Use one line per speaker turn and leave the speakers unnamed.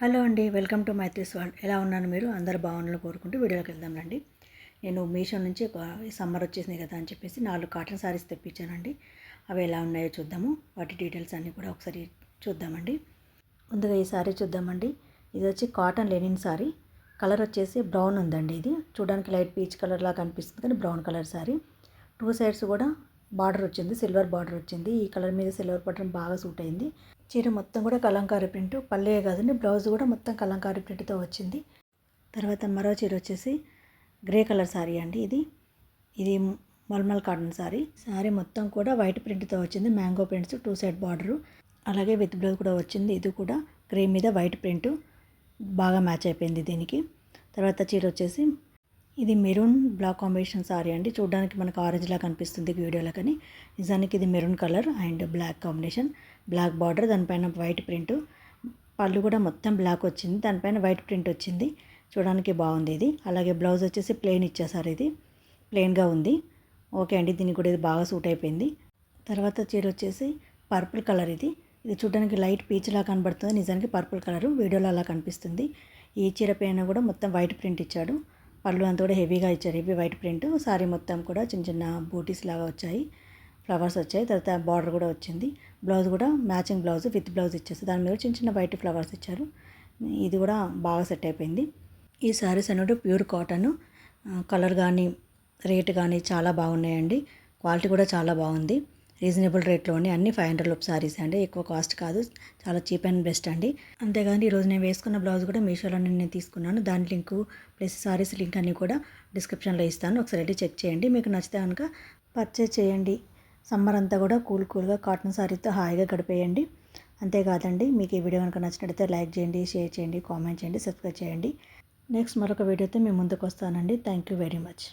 Hello అండి, welcome to Maitri's world. ఎలా ఉన్నాను మీరు? అందరూ బాగుండాలని కోరుకుంటూ వీడియోలోకి వెళ్దాం రండి. నేను మీషో నుంచి సమ్మర్ వచ్చేసింది కదా అని చెప్పేసి 4 కాటన్ సారీస్ తెప్పించానండి. అవి ఎలా ఉన్నాయో చూద్దాము. వాటి డీటెయిల్స్ అన్నీ కూడా ఒకసారి చూద్దామండి. ముందుగా ఈ సారీ చూద్దామండి. ఇది వచ్చి కాటన్ లెనిన్ సారీ. కలర్ వచ్చేసి బ్రౌన్ ఉందండి. ఇది చూడడానికి లైట్ పీచ్ కలర్ లాగా కనిపిస్తుంది కానీ బ్రౌన్ కలర్ సారీ. 2 సైడ్స్ కూడా బార్డర్ వచ్చింది, సిల్వర్ బార్డర్ వచ్చింది. ఈ కలర్ మీద సిల్వర్ బటన్ బాగా సూట్ అయింది. చీర మొత్తం కూడా కలంకారీ ప్రింట్, పల్లే కాదండి, బ్లౌజ్ కూడా మొత్తం కలంకారీ ప్రింట్తో వచ్చింది. తర్వాత మరో చీర వచ్చేసి గ్రే కలర్ సారీ అండి. ఇది మల్మల్ కాటన్ సారీ మొత్తం కూడా వైట్ ప్రింట్తో వచ్చింది. మ్యాంగో ప్రింట్స్, 2 సైడ్ బార్డరు, అలాగే విత్ బ్లౌజ్ కూడా వచ్చింది. ఇది కూడా గ్రే మీద వైట్ ప్రింట్ బాగా మ్యాచ్ అయిపోయింది దీనికి. తర్వాత చీర వచ్చేసి ఇది మెరూన్ బ్లాక్ కాంబినేషన్ సారీ అండి. చూడడానికి మనకు ఆరెంజ్ లా కనిపిస్తుంది వీడియోలో, కానీ నిజానికి ఇది maroon colour and black combination. Black border, దానిపైన వైట్ ప్రింట్, పళ్ళు కూడా మొత్తం బ్లాక్ వచ్చింది, దానిపైన వైట్ ప్రింట్ వచ్చింది. చూడడానికి బాగుంది ఇది. అలాగే బ్లౌజ్ వచ్చేసి ప్లెయిన్ ఇచ్చేసారు, ఇది ప్లెయిన్గా ఉంది. ఓకే అండి, దీనికి కూడా ఇది బాగా సూట్ అయిపోయింది. తర్వాత చీర వచ్చేసి పర్పుల్ కలర్. ఇది చూడడానికి లైట్ పీచ్ లా కనబడుతుంది, నిజానికి పర్పుల్ కలర్ వీడియోలో అలా కనిపిస్తుంది. ఈ చీర పైన కూడా మొత్తం వైట్ ప్రింట్ ఇచ్చాడు. పళ్ళు అంతా కూడా హెవీగా ఇచ్చారు, హెవీ వైట్ ప్రింట్. సారీ మొత్తం కూడా చిన్న చిన్న బూటీస్ లాగా వచ్చాయి, ఫ్లవర్స్ వచ్చాయి. తర్వాత బార్డర్ కూడా వచ్చింది. బ్లౌజ్ కూడా మ్యాచింగ్ బ్లౌజ్ విత్ బ్లౌజ్ ఇచ్చేసి దాని మీద చిన్న చిన్న వైట్ ఫ్లవర్స్ ఇచ్చారు. ఇది కూడా బాగా సెట్ అయిపోయింది. ఈ సారీస్ అనేది ప్యూర్ కాటన్. కలర్ కానీ రేట్ కానీ చాలా బాగున్నాయండి. క్వాలిటీ కూడా చాలా బాగుంది. రీజనబుల్ రేట్లోనే అన్ని 500 రూపీస్ సారీస్ అండి, ఎక్కువ కాస్ట్ కాదు, చాలా చీప్ అండ్ బెస్ట్ అండి. అంతేగాని ఈరోజు నేను వేసుకున్న బ్లౌజ్ కూడా మీషోలో నేను తీసుకున్నాను. దాని లింకు ప్లస్ సారీస్ లింక్ అన్నీ కూడా డిస్క్రిప్షన్లో ఇస్తాను, ఒకసారి వెళ్ళి చెక్ చేయండి. మీకు నచ్చితే కనుక పర్చేజ్ చేయండి. సమ్మర్ అంతా కూడా కూల్గా కాటన్ సారీతో హాయిగా గడిపేయండి. అంతేకాదండి, మీకు ఈ వీడియో కనుక నచ్చినట్లయితే లైక్ చేయండి, షేర్ చేయండి, కామెంట్ చేయండి, సబ్స్క్రైబ్ చేయండి. నెక్స్ట్ మరొక వీడియోతో మీ ముందుకు వస్తానండి. Thank you very much.